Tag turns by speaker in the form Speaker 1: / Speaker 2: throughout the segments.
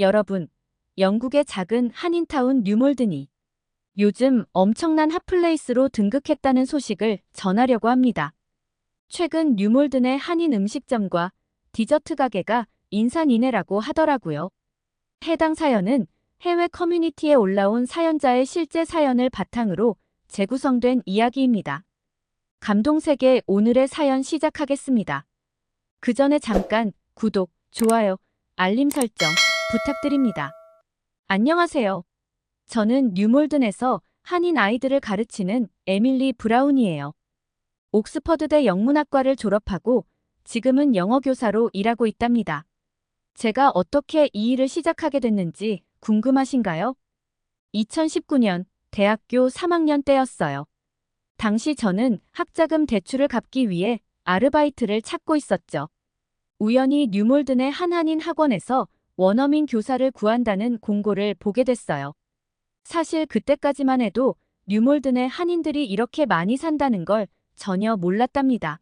Speaker 1: 여러분, 영국의 작은 한인타운 뉴몰드니 요즘 엄청난 핫플레이스로 등극했다는 소식을 전하려고 합니다. 최근 뉴몰드 내 한인 음식점과 디저트 가게가 인산인해라고 하더라고요. 해당 사연은 해외 커뮤니티에 올라온 사연자의 실제 사연을 바탕으로 재구성된 이야기입니다. 감동세계 오늘의 사연 시작하겠습니다. 그 전에 잠깐 구독, 좋아요, 알림 설정 부탁드립니다. 안녕하세요. 저는 뉴몰든에서 한인 아이들을 가르치는 에밀리 브라운이에요. 옥스퍼드대 영문학과를 졸업하고 지금은 영어교사로 일하고 있답니다. 제가 어떻게 이 일을 시작하게 됐는지 궁금하신가요? 2019년 대학교 3학년 때였어요. 당시 저는 학자금 대출을 갚기 위해 아르바이트를 찾고 있었죠. 우연히 뉴몰드 내 한 한인 학원에서 원어민 교사를 구한다는 공고를 보게 됐어요. 사실 그때까지만 해도 뉴몰드 내 한인들이 이렇게 많이 산다는 걸 전혀 몰랐답니다.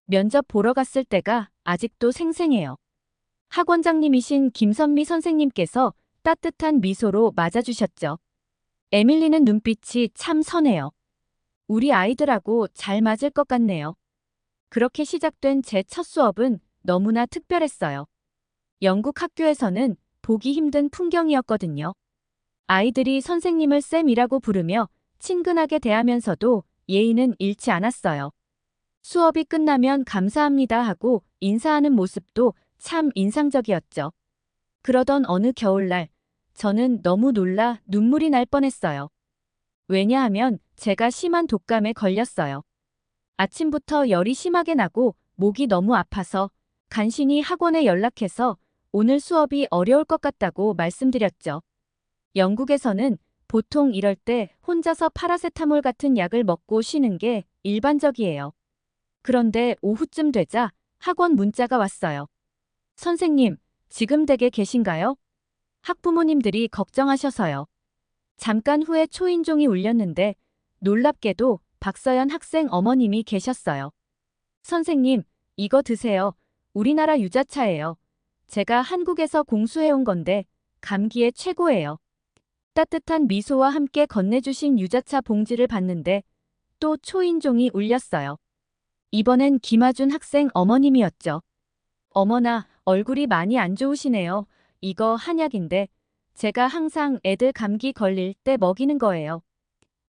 Speaker 1: 면접 보러 갔을 때가 아직도 생생해요. 학원장님이신 김선미 선생님께서 따뜻한 미소로 맞아주셨죠. 에밀리는 눈빛이 참 선해요. 우리 아이들하고 잘 맞을 것 같네요. 그렇게 시작된 제 첫 수업은 너무나 특별했어요. 영국 학교에서는 보기 힘든 풍경이었거든요. 아이들이 선생님을 쌤이라고 부르며 친근하게 대하면서도 예의는 잃지 않았어요. 수업이 끝나면 감사합니다 하고 인사하는 모습도 참 인상적이었죠. 그러던 어느 겨울날, 저는 너무 놀라 눈물이 날 뻔했어요. 왜냐하면 제가 심한 독감에 걸렸어요. 아침부터 열이 심하게 나고 목이 너무 아파서 간신히 학원에 연락해서 오늘 수업이 어려울 것 같다고 말씀드렸죠. 영국에서는 보통 이럴 때 혼자서 파라세타몰 같은 약을 먹고 쉬는 게 일반적이에요. 그런데 오후쯤 되자 학원 문자가 왔어요. 선생님, 지금 댁에 계신가요? 학부모님들이 걱정하셔서요. 잠깐 후에 초인종이 울렸는데 놀랍게도 박서연 학생 어머님이 계셨어요. 선생님, 이거 드세요. 우리나라 유자차예요. 제가 한국에서 공수해온 건데 감기에 최고예요. 따뜻한 미소와 함께 건네주신 유자차 봉지를 봤는데 또 초인종이 울렸어요. 이번엔 김아준 학생 어머님이었죠. 어머나, 얼굴이 많이 안 좋으시네요. 이거 한약인데 제가 항상 애들 감기 걸릴 때 먹이는 거예요.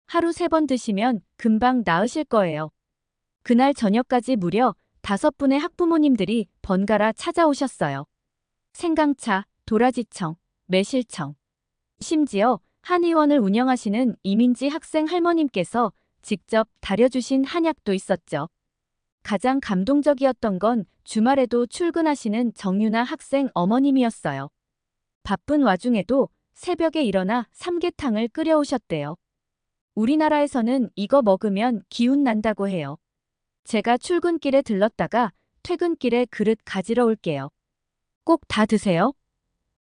Speaker 1: 하루 3번 드시면 금방 나으실 거예요. 그날 저녁까지 무려 5분의 학부모님들이 번갈아 찾아오셨어요. 생강차, 도라지청, 매실청. 심지어 한의원을 운영하시는 이민지 학생 할머님께서 직접 다려주신 한약도 있었죠. 가장 감동적이었던 건 주말에도 출근하시는 정유나 학생 어머님이었어요. 바쁜 와중에도 새벽에 일어나 삼계탕을 끓여오셨대요. 우리나라에서는 이거 먹으면 기운 난다고 해요. 제가 출근길에 들렀다가 퇴근길에 그릇 가지러 올게요. 꼭 다 드세요.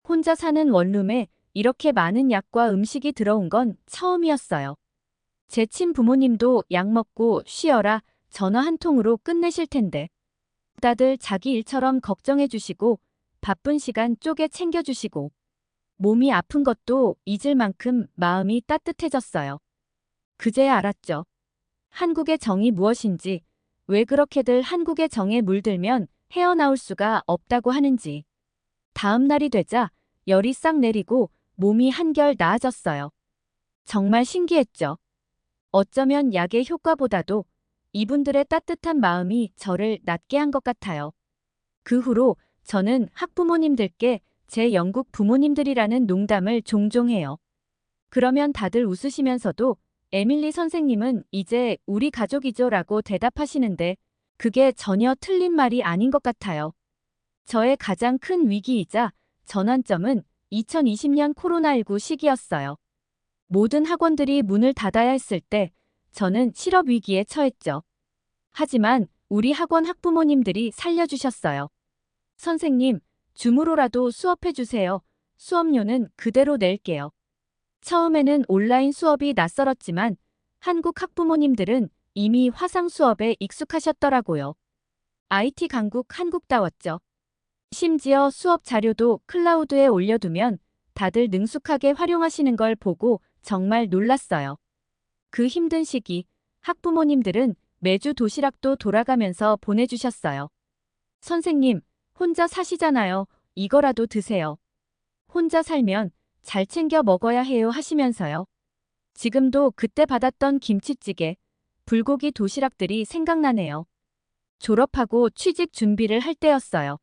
Speaker 1: 혼자 사는 원룸에 이렇게 많은 약과 음식이 들어온 건 처음이었어요. 제 친부모님도 약 먹고 쉬어라 전화 한 통으로 끝내실 텐데. 다들 자기 일처럼 걱정해 주시고 바쁜 시간 쪼개 챙겨 주시고 몸이 아픈 것도 잊을 만큼 마음이 따뜻해졌어요. 그제야 알았죠. 한국의 정이 무엇인지, 왜 그렇게들 한국의 정에 물들면 헤어나올 수가 없다고 하는지. 다음 날이 되자 열이 싹 내리고 몸이 한결 나아졌어요. 정말 신기했죠. 어쩌면 약의 효과보다도 이분들의 따뜻한 마음이 저를 낫게 한 것 같아요. 그 후로 저는 학부모님들께 제 영국 부모님들이라는 농담을 종종 해요. 그러면 다들 웃으시면서도 에밀리 선생님은 이제 우리 가족이죠 라고 대답하시는데 그게 전혀 틀린 말이 아닌 것 같아요. 저의 가장 큰 위기이자 전환점은 2020년 코로나19 시기였어요. 모든 학원들이 문을 닫아야 했을 때 저는 실업 위기에 처했죠. 하지만 우리 학원 학부모님들이 살려주셨어요. 선생님, 줌으로라도 수업해 주세요. 수업료는 그대로 낼게요. 처음에는 온라인 수업이 낯설었지만 한국 학부모님들은 이미 화상 수업에 익숙하셨더라고요. IT 강국 한국다웠죠. 심지어 수업 자료도 클라우드에 올려두면 다들 능숙하게 활용하시는 걸 보고 정말 놀랐어요. 그 힘든 시기, 학부모님들은 매주 도시락도 돌아가면서 보내주셨어요. 선생님, 혼자 사시잖아요. 이거라도 드세요. 혼자 살면 잘 챙겨 먹어야 해요 하시면서요. 지금도 그때 받았던 김치찌개, 불고기 도시락들이 생각나네요. 졸업하고 취직 준비를 할 때였어요.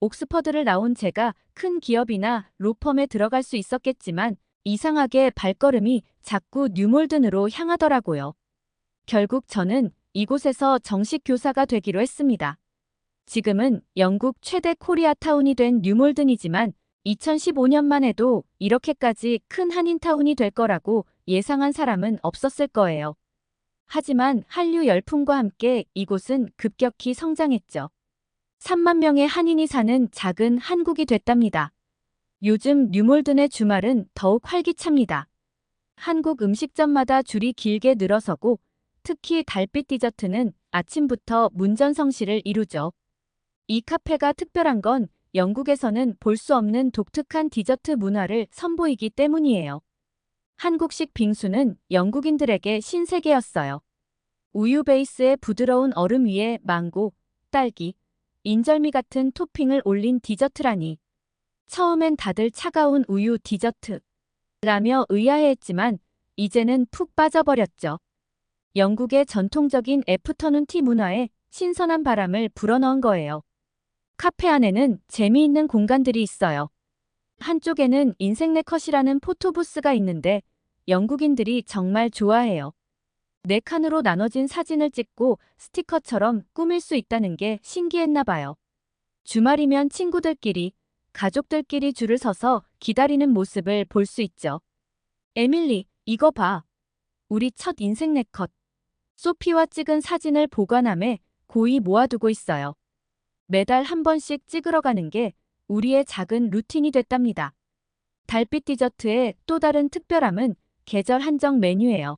Speaker 1: 옥스퍼드를 나온 제가 큰 기업이나 로펌에 들어갈 수 있었겠지만 이상하게 발걸음이 자꾸 뉴몰든으로 향하더라고요. 결국 저는 이곳에서 정식 교사가 되기로 했습니다. 지금은 영국 최대 코리아타운이 된 뉴몰든이지만 2015년만 해도 이렇게까지 큰 한인타운이 될 거라고 예상한 사람은 없었을 거예요. 하지만 한류 열풍과 함께 이곳은 급격히 성장했죠. 3만 명의 한인이 사는 작은 한국이 됐답니다. 요즘 뉴몰든의 주말은 더욱 활기찹니다. 한국 음식점마다 줄이 길게 늘어서고 특히 달빛 디저트는 아침부터 문전성시를 이루죠. 이 카페가 특별한 건 영국에서는 볼 수 없는 독특한 디저트 문화를 선보이기 때문이에요. 한국식 빙수는 영국인들에게 신세계였어요. 우유 베이스의 부드러운 얼음 위에 망고, 딸기, 인절미 같은 토핑을 올린 디저트라니. 처음엔 다들 차가운 우유 디저트라며 의아해했지만 이제는 푹 빠져버렸죠. 영국의 전통적인 애프터눈 티 문화에 신선한 바람을 불어넣은 거예요. 카페 안에는 재미있는 공간들이 있어요. 한쪽에는 인생네컷이라는 포토부스가 있는데 영국인들이 정말 좋아해요. 4칸으로 나눠진 사진을 찍고 스티커처럼 꾸밀 수 있다는 게 신기했나 봐요. 주말이면 친구들끼리, 가족들끼리 줄을 서서 기다리는 모습을 볼 수 있죠. 에밀리, 이거 봐. 우리 첫 인생 네컷. 소피와 찍은 사진을 보관함에 고이 모아두고 있어요. 매달 한 번씩 찍으러 가는 게 우리의 작은 루틴이 됐답니다. 달빛 디저트의 또 다른 특별함은 계절 한정 메뉴예요.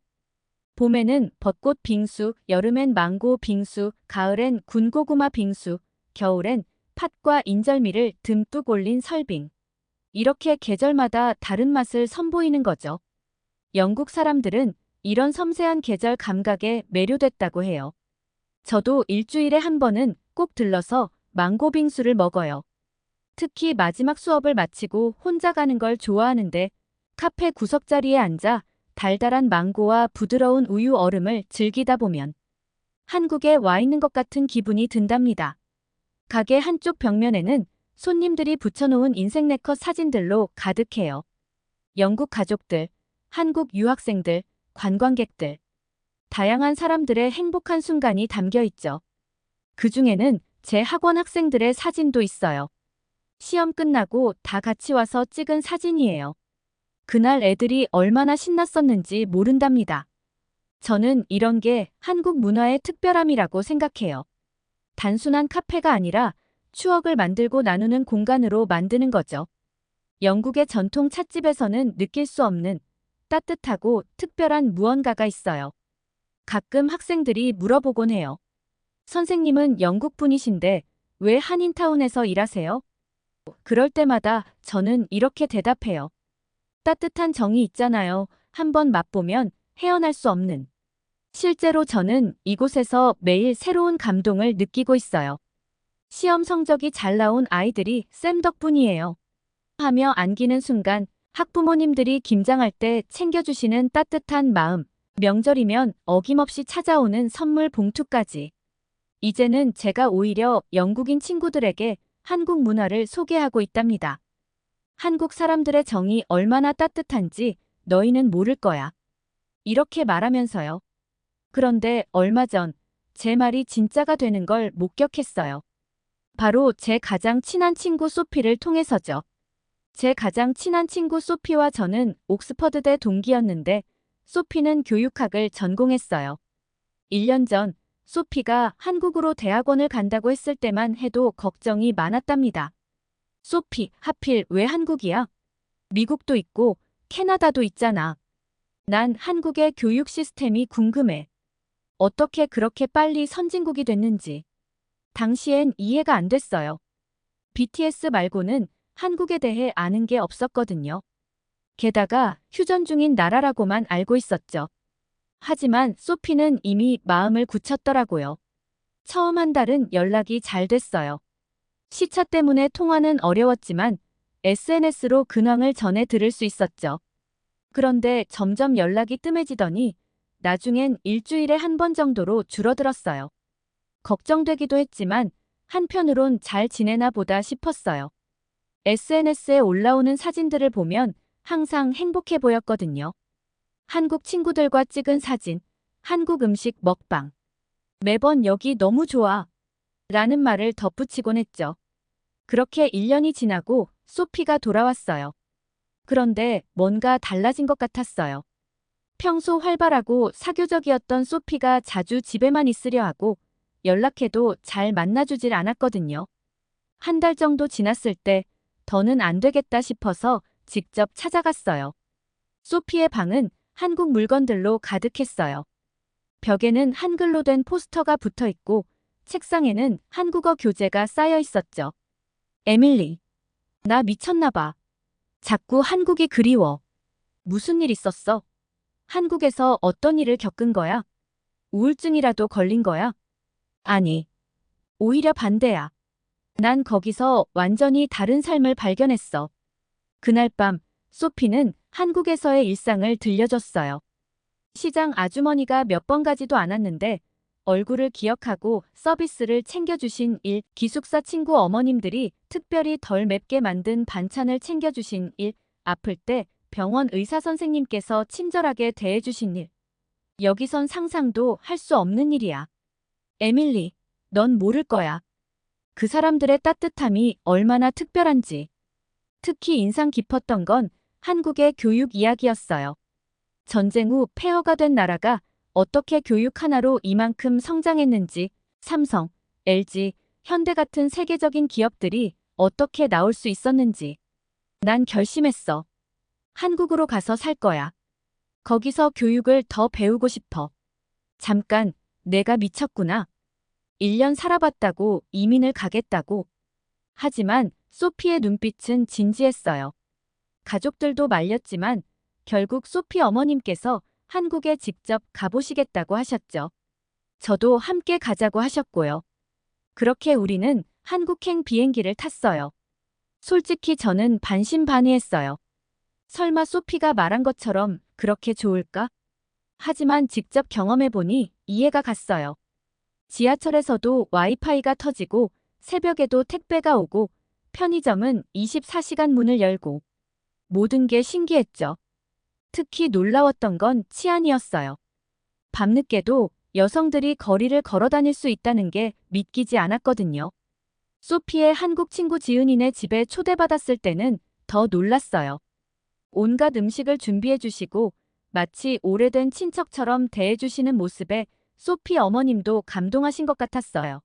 Speaker 1: 봄에는 벚꽃 빙수, 여름엔 망고 빙수, 가을엔 군고구마 빙수, 겨울엔 팥과 인절미를 듬뿍 올린 설빙. 이렇게 계절마다 다른 맛을 선보이는 거죠. 영국 사람들은 이런 섬세한 계절 감각에 매료됐다고 해요. 저도 일주일에 한 번은 꼭 들러서 망고 빙수를 먹어요. 특히 마지막 수업을 마치고 혼자 가는 걸 좋아하는데 카페 구석자리에 앉아 달달한 망고와 부드러운 우유 얼음을 즐기다 보면 한국에 와 있는 것 같은 기분이 든답니다. 가게 한쪽 벽면에는 손님들이 붙여놓은 인생 네컷 사진들로 가득해요. 영국 가족들, 한국 유학생들, 관광객들, 다양한 사람들의 행복한 순간이 담겨 있죠. 그 중에는 제 학원 학생들의 사진도 있어요. 시험 끝나고 다 같이 와서 찍은 사진이에요. 그날 애들이 얼마나 신났었는지 모른답니다. 저는 이런 게 한국 문화의 특별함이라고 생각해요. 단순한 카페가 아니라 추억을 만들고 나누는 공간으로 만드는 거죠. 영국의 전통 찻집에서는 느낄 수 없는 따뜻하고 특별한 무언가가 있어요. 가끔 학생들이 물어보곤 해요. 선생님은 영국 분이신데 왜 한인타운에서 일하세요? 그럴 때마다 저는 이렇게 대답해요. 따뜻한 정이 있잖아요. 한번 맛보면 헤어날 수 없는. 실제로 저는 이곳에서 매일 새로운 감동을 느끼고 있어요. 시험 성적이 잘 나온 아이들이 쌤 덕분이에요. 하며 안기는 순간 학부모님들이 김장할 때 챙겨주시는 따뜻한 마음, 명절이면 어김없이 찾아오는 선물 봉투까지. 이제는 제가 오히려 영국인 친구들에게 한국 문화를 소개하고 있답니다. 한국 사람들의 정이 얼마나 따뜻한지 너희는 모를 거야. 이렇게 말하면서요. 그런데 얼마 전 제 말이 진짜가 되는 걸 목격했어요. 바로 제 가장 친한 친구 소피를 통해서죠. 제 가장 친한 친구 소피와 저는 옥스퍼드대 동기였는데 소피는 교육학을 전공했어요. 1년 전 소피가 한국으로 대학원을 간다고 했을 때만 해도 걱정이 많았답니다. 소피, 하필 왜 한국이야? 미국도 있고 캐나다도 있잖아. 난 한국의 교육 시스템이 궁금해. 어떻게 그렇게 빨리 선진국이 됐는지. 당시엔 이해가 안 됐어요. BTS 말고는 한국에 대해 아는 게 없었거든요. 게다가 휴전 중인 나라라고만 알고 있었죠. 하지만 소피는 이미 마음을 굳혔더라고요. 처음 한 달은 연락이 잘 됐어요. 시차 때문에 통화는 어려웠지만 SNS로 근황을 전해 들을 수 있었죠. 그런데 점점 연락이 뜸해지더니 나중엔 일주일에 한 번 정도로 줄어들었어요. 걱정되기도 했지만 한편으론 잘 지내나 보다 싶었어요. SNS에 올라오는 사진들을 보면 항상 행복해 보였거든요. 한국 친구들과 찍은 사진, 한국 음식 먹방. 매번 여기 너무 좋아 라는 말을 덧붙이곤 했죠. 그렇게 1년이 지나고 소피가 돌아왔어요. 그런데 뭔가 달라진 것 같았어요. 평소 활발하고 사교적이었던 소피가 자주 집에만 있으려 하고 연락해도 잘 만나주질 않았거든요. 한 달 정도 지났을 때 더는 안 되겠다 싶어서 직접 찾아갔어요. 소피의 방은 한국 물건들로 가득했어요. 벽에는 한글로 된 포스터가 붙어 있고 책상에는 한국어 교재가 쌓여 있었죠. 에밀리, 나 미쳤나 봐. 자꾸 한국이 그리워. 무슨 일 있었어? 한국에서 어떤 일을 겪은 거야? 우울증이라도 걸린 거야? 아니, 오히려 반대야. 난 거기서 완전히 다른 삶을 발견했어. 그날 밤, 소피는 한국에서의 일상을 들려줬어요. 시장 아주머니가 몇 번 가지도 않았는데 얼굴을 기억하고 서비스를 챙겨주신 일, 기숙사 친구 어머님들이 특별히 덜 맵게 만든 반찬을 챙겨주신 일, 아플 때 병원 의사 선생님께서 친절하게 대해주신 일. 여기선 상상도 할 수 없는 일이야. 에밀리, 넌 모를 거야. 그 사람들의 따뜻함이 얼마나 특별한지. 특히 인상 깊었던 건 한국의 교육 이야기였어요. 전쟁 후 폐허가 된 나라가 어떻게 교육 하나로 이만큼 성장했는지, 삼성, LG, 현대 같은 세계적인 기업들이 어떻게 나올 수 있었는지. 난 결심했어. 한국으로 가서 살 거야. 거기서 교육을 더 배우고 싶어. 잠깐, 내가 미쳤구나. 1년 살아봤다고 이민을 가겠다고. 하지만 소피의 눈빛은 진지했어요. 가족들도 말렸지만 결국 소피 어머님께서 한국에 직접 가보시겠다고 하셨죠. 저도 함께 가자고 하셨고요. 그렇게 우리는 한국행 비행기를 탔어요. 솔직히 저는 반신반의했어요. 설마 소피가 말한 것처럼 그렇게 좋을까? 하지만 직접 경험해보니 이해가 갔어요. 지하철에서도 와이파이가 터지고 새벽에도 택배가 오고 편의점은 24시간 문을 열고 모든 게 신기했죠. 특히 놀라웠던 건 치안이었어요. 밤늦게도 여성들이 거리를 걸어 다닐 수 있다는 게 믿기지 않았거든요. 소피의 한국 친구 지은이네 집에 초대받았을 때는 더 놀랐어요. 온갖 음식을 준비해 주시고 마치 오래된 친척처럼 대해 주시는 모습에 소피 어머님도 감동하신 것 같았어요.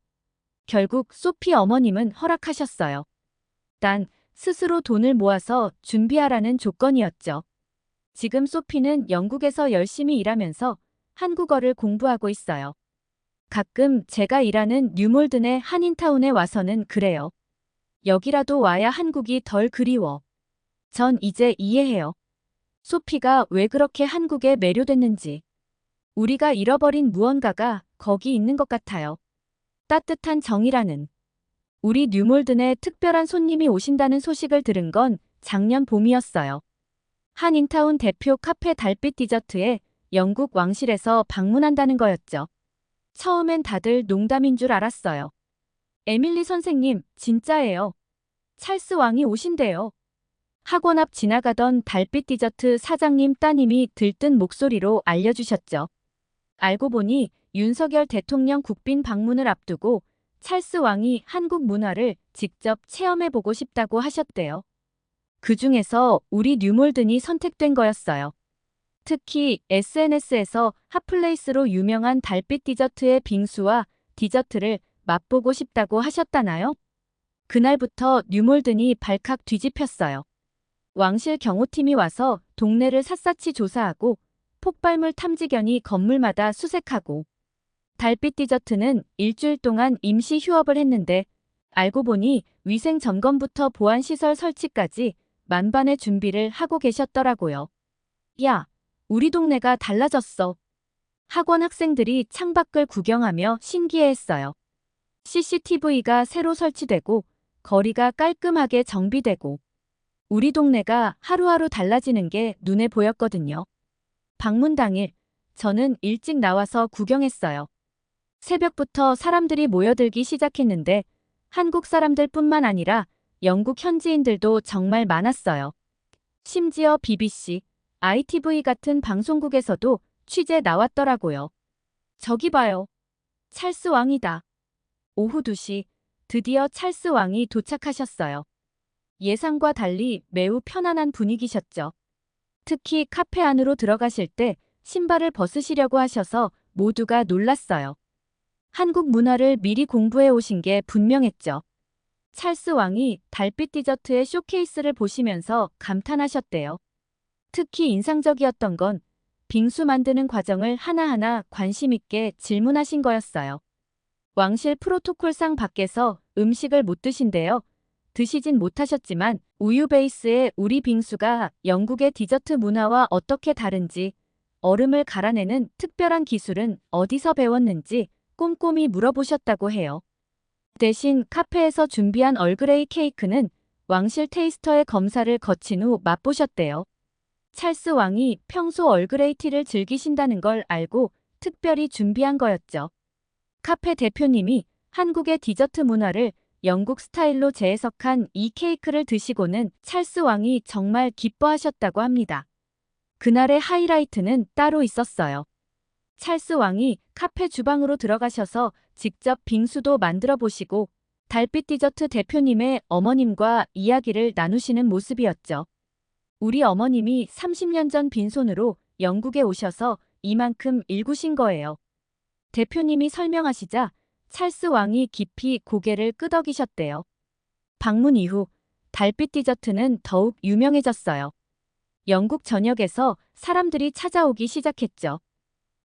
Speaker 1: 결국 소피 어머님은 허락하셨어요. 단, 스스로 돈을 모아서 준비하라는 조건이었죠. 지금 소피는 영국에서 열심히 일하면서 한국어를 공부하고 있어요. 가끔 제가 일하는 뉴몰든의 한인타운에 와서는 그래요. 여기라도 와야 한국이 덜 그리워. 전 이제 이해해요. 소피가 왜 그렇게 한국에 매료됐는지. 우리가 잃어버린 무언가가 거기 있는 것 같아요. 따뜻한 정이라는. 우리 뉴몰든에 특별한 손님이 오신다는 소식을 들은 건 작년 봄이었어요. 한인타운 대표 카페 달빛 디저트에 영국 왕실에서 방문한다는 거였죠. 처음엔 다들 농담인 줄 알았어요. 에밀리 선생님, 진짜예요. 찰스 왕이 오신대요. 학원 앞 지나가던 달빛 디저트 사장님 따님이 들뜬 목소리로 알려주셨죠. 알고 보니 윤석열 대통령 국빈 방문을 앞두고 찰스 왕이 한국 문화를 직접 체험해보고 싶다고 하셨대요. 그 중에서 우리 뉴몰든이 선택된 거였어요. 특히 SNS에서 핫플레이스로 유명한 달빛 디저트의 빙수와 디저트를 맛보고 싶다고 하셨다나요? 그날부터 뉴몰든이 발칵 뒤집혔어요. 왕실 경호팀이 와서 동네를 샅샅이 조사하고 폭발물 탐지견이 건물마다 수색하고 달빛 디저트는 일주일 동안 임시 휴업을 했는데 알고 보니 위생 점검부터 보안시설 설치까지 만반의 준비를 하고 계셨더라고요. 야, 우리 동네가 달라졌어. 학원 학생들이 창밖을 구경하며 신기해했어요. CCTV가 새로 설치되고 거리가 깔끔하게 정비되고 우리 동네가 하루하루 달라지는 게 눈에 보였거든요. 방문 당일 저는 일찍 나와서 구경했어요. 새벽부터 사람들이 모여들기 시작했는데 한국 사람들뿐만 아니라 영국 현지인들도 정말 많았어요. 심지어 BBC, ITV 같은 방송국에서도 취재 나왔더라고요. 저기 봐요. 찰스 왕이다. 오후 2시 드디어 찰스 왕이 도착하셨어요. 예상과 달리 매우 편안한 분위기셨죠. 특히 카페 안으로 들어가실 때 신발을 벗으시려고 하셔서 모두가 놀랐어요. 한국 문화를 미리 공부해 오신 게 분명했죠. 찰스 왕이 달빛 디저트의 쇼케이스를 보시면서 감탄하셨대요. 특히 인상적이었던 건 빙수 만드는 과정을 하나하나 관심 있게 질문하신 거였어요. 왕실 프로토콜상 밖에서 음식을 못 드신대요. 드시진 못하셨지만 우유 베이스의 우리 빙수가 영국의 디저트 문화와 어떻게 다른지, 얼음을 갈아내는 특별한 기술은 어디서 배웠는지 꼼꼼히 물어보셨다고 해요. 대신 카페에서 준비한 얼그레이 케이크는 왕실 테이스터의 검사를 거친 후 맛보셨대요. 찰스 왕이 평소 얼그레이 티를 즐기신다는 걸 알고 특별히 준비한 거였죠. 카페 대표님이 한국의 디저트 문화를 영국 스타일로 재해석한 이 케이크를 드시고는 찰스 왕이 정말 기뻐하셨다고 합니다. 그날의 하이라이트는 따로 있었어요. 찰스 왕이 카페 주방으로 들어가셔서 직접 빙수도 만들어 보시고 달빛 디저트 대표님의 어머님과 이야기를 나누시는 모습이었죠. 우리 어머님이 30년 전 빈손으로 영국에 오셔서 이만큼 일구신 거예요. 대표님이 설명하시자 찰스 왕이 깊이 고개를 끄덕이셨대요. 방문 이후 달빛 디저트는 더욱 유명해졌어요. 영국 전역에서 사람들이 찾아오기 시작했죠.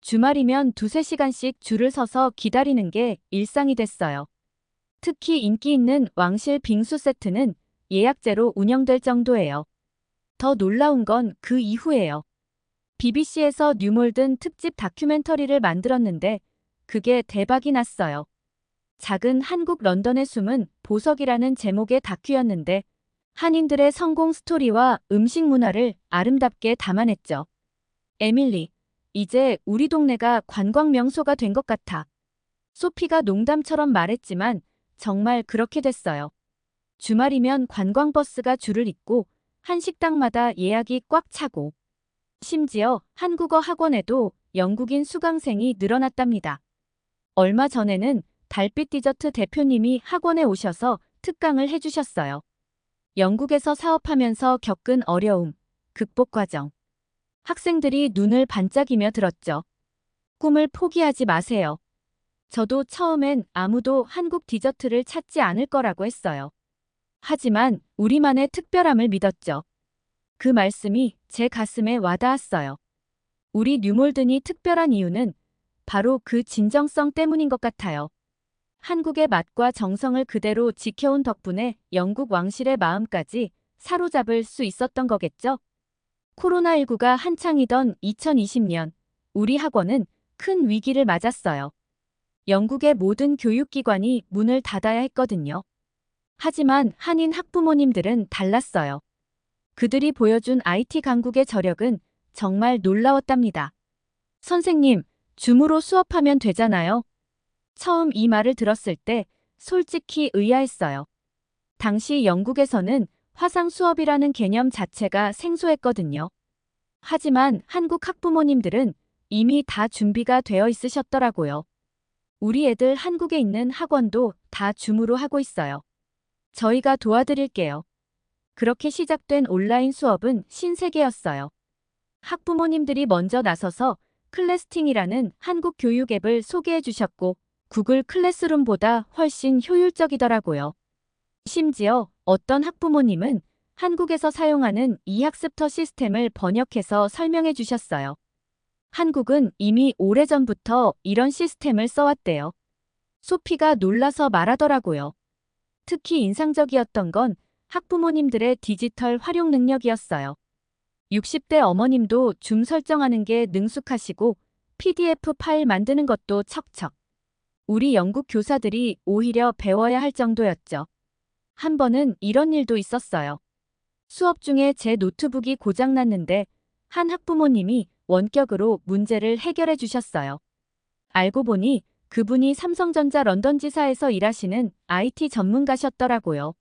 Speaker 1: 주말이면 2~3시간씩 줄을 서서 기다리는 게 일상이 됐어요. 특히 인기 있는 왕실 빙수 세트는 예약제로 운영될 정도예요. 더 놀라운 건 그 이후예요. BBC에서 뉴몰든 특집 다큐멘터리를 만들었는데 그게 대박이 났어요. 작은 한국 런던의 숨은 보석이라는 제목의 다큐였는데 한인들의 성공 스토리와 음식 문화를 아름답게 담아냈죠. 에밀리, 이제 우리 동네가 관광 명소가 된 것 같아. 소피가 농담처럼 말했지만 정말 그렇게 됐어요. 주말이면 관광버스가 줄을 잇고 한 식당마다 예약이 꽉 차고 심지어 한국어 학원에도 영국인 수강생이 늘어났답니다. 얼마 전에는 달빛 디저트 대표님이 학원에 오셔서 특강을 해주셨어요. 영국에서 사업하면서 겪은 어려움, 극복 과정. 학생들이 눈을 반짝이며 들었죠. 꿈을 포기하지 마세요. 저도 처음엔 아무도 한국 디저트를 찾지 않을 거라고 했어요. 하지만 우리만의 특별함을 믿었죠. 그 말씀이 제 가슴에 와닿았어요. 우리 뉴몰든이 특별한 이유는 바로 그 진정성 때문인 것 같아요. 한국의 맛과 정성을 그대로 지켜온 덕분에 영국 왕실의 마음까지 사로잡을 수 있었던 거겠죠? 코로나19가 한창이던 2020년, 우리 학원은 큰 위기를 맞았어요. 영국의 모든 교육기관이 문을 닫아야 했거든요. 하지만 한인 학부모님들은 달랐어요. 그들이 보여준 IT 강국의 저력은 정말 놀라웠답니다. 선생님, 줌으로 수업하면 되잖아요. 처음 이 말을 들었을 때 솔직히 의아했어요. 당시 영국에서는 화상 수업이라는 개념 자체가 생소했거든요. 하지만 한국 학부모님들은 이미 다 준비가 되어 있으셨더라고요. 우리 애들 한국에 있는 학원도 다 줌으로 하고 있어요. 저희가 도와드릴게요. 그렇게 시작된 온라인 수업은 신세계였어요. 학부모님들이 먼저 나서서 클래스팅이라는 한국 교육 앱을 소개해 주셨고 구글 클래스룸보다 훨씬 효율적이더라고요. 심지어 어떤 학부모님은 한국에서 사용하는 이학습터 시스템을 번역해서 설명해 주셨어요. 한국은 이미 오래전부터 이런 시스템을 써왔대요. 소피가 놀라서 말하더라고요. 특히 인상적이었던 건 학부모님들의 디지털 활용 능력이었어요. 60대 어머님도 줌 설정하는 게 능숙하시고 PDF 파일 만드는 것도 척척. 우리 영국 교사들이 오히려 배워야 할 정도였죠. 한 번은 이런 일도 있었어요. 수업 중에 제 노트북이 고장났는데 한 학부모님이 원격으로 문제를 해결해 주셨어요. 알고 보니 그분이 삼성전자 런던 지사에서 일하시는 IT 전문가셨더라고요.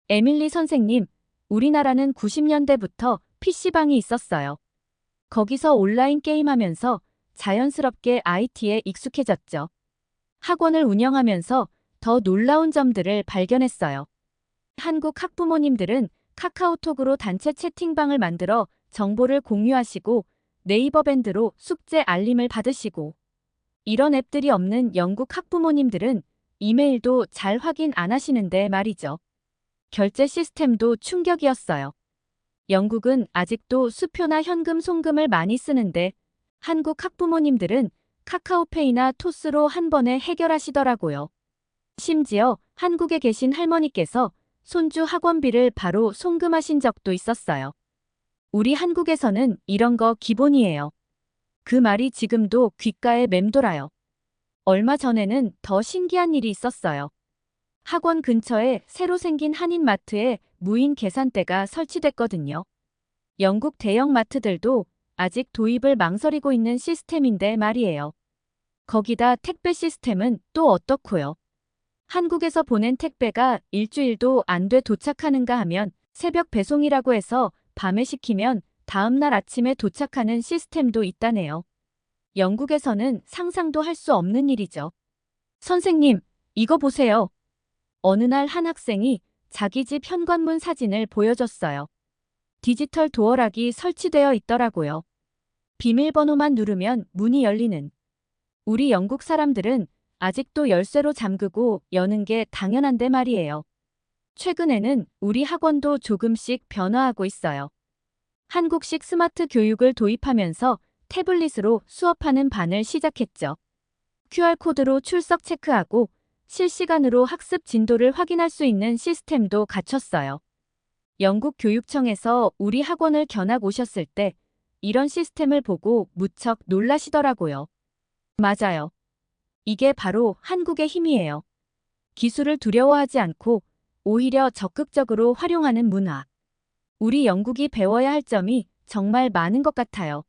Speaker 1: 에밀리 선생님, 우리나라는 90년대부터 PC방이 있었어요. 거기서 온라인 게임하면서 자연스럽게 IT에 익숙해졌죠. 학원을 운영하면서 더 놀라운 점들을 발견했어요. 한국 학부모님들은 카카오톡으로 단체 채팅방을 만들어 정보를 공유하시고 네이버 밴드로 숙제 알림을 받으시고, 이런 앱들이 없는 영국 학부모님들은 이메일도 잘 확인 안 하시는데 말이죠. 결제 시스템도 충격이었어요. 영국은 아직도 수표나 현금 송금을 많이 쓰는데 한국 학부모님들은 카카오페이나 토스로 한 번에 해결하시더라고요. 심지어 한국에 계신 할머니께서 손주 학원비를 바로 송금하신 적도 있었어요. 우리 한국에서는 이런 거 기본이에요. 그 말이 지금도 귓가에 맴돌아요. 얼마 전에는 더 신기한 일이 있었어요. 학원 근처에 새로 생긴 한인마트에 무인 계산대가 설치됐거든요. 영국 대형 마트들도 아직 도입을 망설이고 있는 시스템인데 말이에요. 거기다 택배 시스템은 또 어떻고요? 한국에서 보낸 택배가 일주일도 안 돼 도착하는가 하면 새벽 배송이라고 해서 밤에 시키면 다음날 아침에 도착하는 시스템도 있다네요. 영국에서는 상상도 할 수 없는 일이죠. 선생님, 이거 보세요. 어느 날 한 학생이 자기 집 현관문 사진을 보여줬어요. 디지털 도어락이 설치되어 있더라고요. 비밀번호만 누르면 문이 열리는. 우리 영국 사람들은 아직도 열쇠로 잠그고 여는 게 당연한데 말이에요. 최근에는 우리 학원도 조금씩 변화하고 있어요. 한국식 스마트 교육을 도입하면서 태블릿으로 수업하는 반을 시작했죠. QR코드로 출석 체크하고 실시간으로 학습 진도를 확인할 수 있는 시스템도 갖췄어요. 영국 교육청에서 우리 학원을 견학 오셨을 때 이런 시스템을 보고 무척 놀라시더라고요. 맞아요. 이게 바로 한국의 힘이에요. 기술을 두려워하지 않고 오히려 적극적으로 활용하는 문화. 우리 영국이 배워야 할 점이 정말 많은 것 같아요.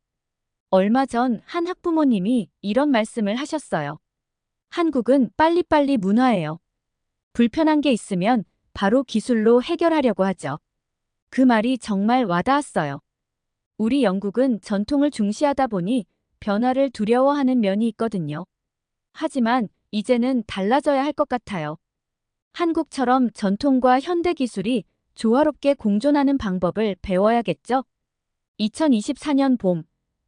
Speaker 1: 얼마 전 한 학부모님이 이런 말씀을 하셨어요. 한국은 빨리빨리 문화예요. 불편한 게 있으면 바로 기술로 해결하려고 하죠. 그 말이 정말 와닿았어요. 우리 영국은 전통을 중시하다 보니 변화를 두려워하는 면이 있거든요. 하지만 이제는 달라져야 할 것 같아요. 한국처럼 전통과 현대 기술이 조화롭게 공존하는 방법을 배워야겠죠? 2024년 봄,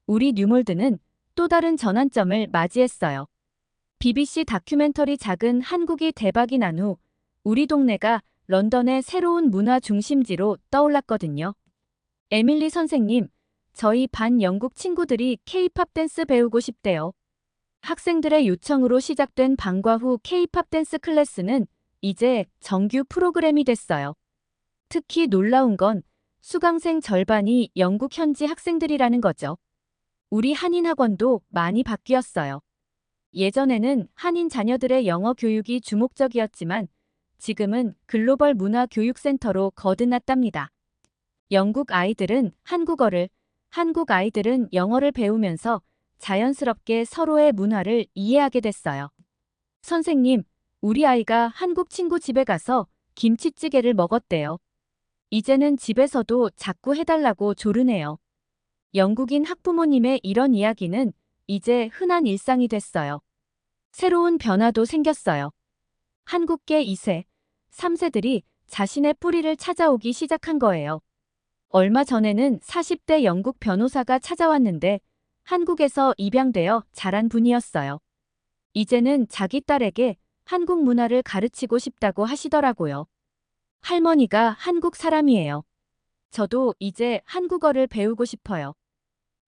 Speaker 1: 우리 뉴몰드는 또 다른 전환점을 맞이했어요. BBC 다큐멘터리 작은 한국이 대박이 난 후 우리 동네가 런던의 새로운 문화 중심지로 떠올랐거든요. 에밀리 선생님, 저희 반 영국 친구들이 K-팝 댄스 배우고 싶대요. 학생들의 요청으로 시작된 방과 후 K-팝 댄스 클래스는 이제 정규 프로그램이 됐어요. 특히 놀라운 건 수강생 절반이 영국 현지 학생들이라는 거죠. 우리 한인 학원도 많이 바뀌었어요. 예전에는 한인 자녀들의 영어 교육이 주목적이었지만 지금은 글로벌 문화 교육센터로 거듭났답니다. 영국 아이들은 한국어를, 한국 아이들은 영어를 배우면서 자연스럽게 서로의 문화를 이해하게 됐어요. 선생님, 우리 아이가 한국 친구 집에 가서 김치찌개를 먹었대요. 이제는 집에서도 자꾸 해달라고 조르네요. 영국인 학부모님의 이런 이야기는 이제 흔한 일상이 됐어요. 새로운 변화도 생겼어요. 한국계 2세, 3세들이 자신의 뿌리를 찾아오기 시작한 거예요. 얼마 전에는 40대 영국 변호사가 찾아왔는데 한국에서 입양되어 자란 분이었어요. 이제는 자기 딸에게 한국 문화를 가르치고 싶다고 하시더라고요. 할머니가 한국 사람이에요. 저도 이제 한국어를 배우고 싶어요.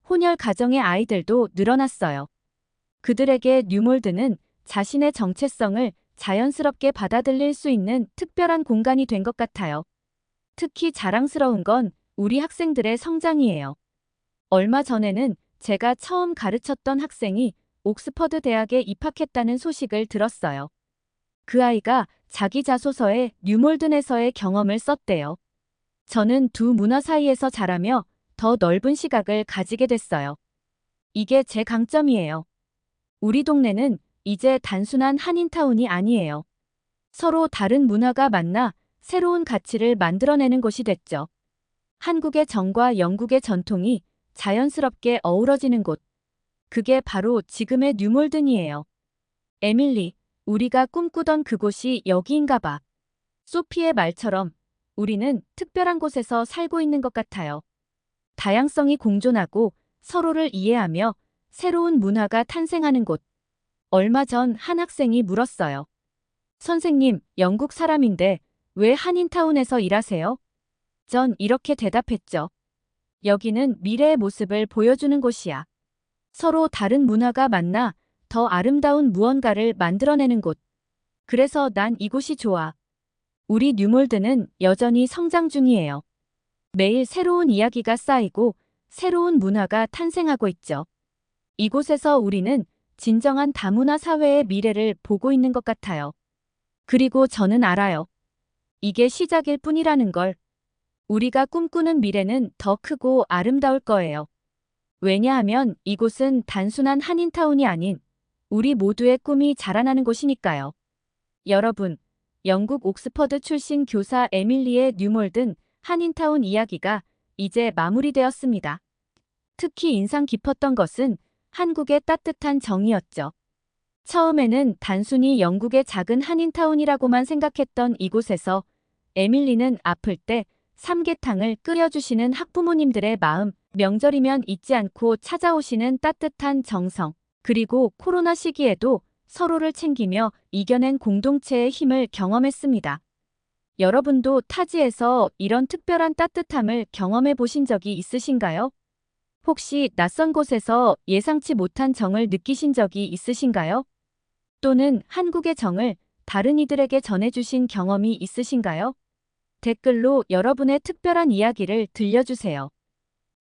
Speaker 1: 혼혈 가정의 아이들도 늘어났어요. 그들에게 뉴몰드는 자신의 정체성을 자연스럽게 받아들일 수 있는 특별한 공간이 된 것 같아요. 특히 자랑스러운 건 우리 학생들의 성장이에요. 얼마 전에는 제가 처음 가르쳤던 학생이 옥스퍼드 대학에 입학했다는 소식을 들었어요. 그 아이가 자기 자소서에 뉴몰든에서의 경험을 썼대요. 저는 두 문화 사이에서 자라며 더 넓은 시각을 가지게 됐어요. 이게 제 강점이에요. 우리 동네는 이제 단순한 한인타운이 아니에요. 서로 다른 문화가 만나 새로운 가치를 만들어내는 곳이 됐죠. 한국의 정과 영국의 전통이 자연스럽게 어우러지는 곳. 그게 바로 지금의 뉴몰든이에요. 에밀리, 우리가 꿈꾸던 그곳이 여기인가 봐. 소피의 말처럼 우리는 특별한 곳에서 살고 있는 것 같아요. 다양성이 공존하고 서로를 이해하며 새로운 문화가 탄생하는 곳. 얼마 전 한 학생이 물었어요. 선생님, 영국 사람인데 왜 한인타운에서 일하세요? 전 이렇게 대답했죠. 여기는 미래의 모습을 보여주는 곳이야. 서로 다른 문화가 만나 더 아름다운 무언가를 만들어내는 곳. 그래서 난 이곳이 좋아. 우리 뉴몰드는 여전히 성장 중이에요. 매일 새로운 이야기가 쌓이고 새로운 문화가 탄생하고 있죠. 이곳에서 우리는 진정한 다문화 사회의 미래를 보고 있는 것 같아요. 그리고 저는 알아요. 이게 시작일 뿐이라는 걸. 우리가 꿈꾸는 미래는 더 크고 아름다울 거예요. 왜냐하면 이곳은 단순한 한인타운이 아닌 우리 모두의 꿈이 자라나는 곳이니까요. 여러분, 영국 옥스퍼드 출신 교사 에밀리의 뉴몰든 한인타운 이야기가 이제 마무리되었습니다. 특히 인상 깊었던 것은 한국의 따뜻한 정이었죠. 처음에는 단순히 영국의 작은 한인타운이라고만 생각했던 이곳에서 에밀리는 아플 때 삼계탕을 끓여주시는 학부모님들의 마음, 명절이면 잊지 않고 찾아오시는 따뜻한 정성, 그리고 코로나 시기에도 서로를 챙기며 이겨낸 공동체의 힘을 경험했습니다. 여러분도 타지에서 이런 특별한 따뜻함을 경험해 보신 적이 있으신가요? 혹시 낯선 곳에서 예상치 못한 정을 느끼신 적이 있으신가요? 또는 한국의 정을 다른 이들에게 전해주신 경험이 있으신가요? 댓글로 여러분의 특별한 이야기를 들려주세요.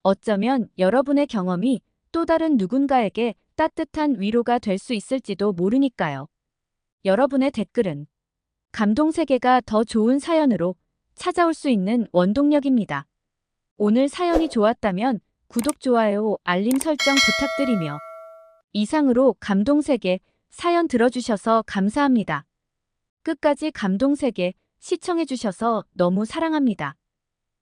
Speaker 1: 어쩌면 여러분의 경험이 또 다른 누군가에게 따뜻한 위로가 될 수 있을지도 모르니까요. 여러분의 댓글은 감동 세계가 더 좋은 사연으로 찾아올 수 있는 원동력입니다. 오늘 사연이 좋았다면 구독, 좋아요, 알림 설정 부탁드리며 이상으로 감동세계 사연 들어주셔서 감사합니다. 끝까지 감동세계 시청해주셔서 너무 사랑합니다.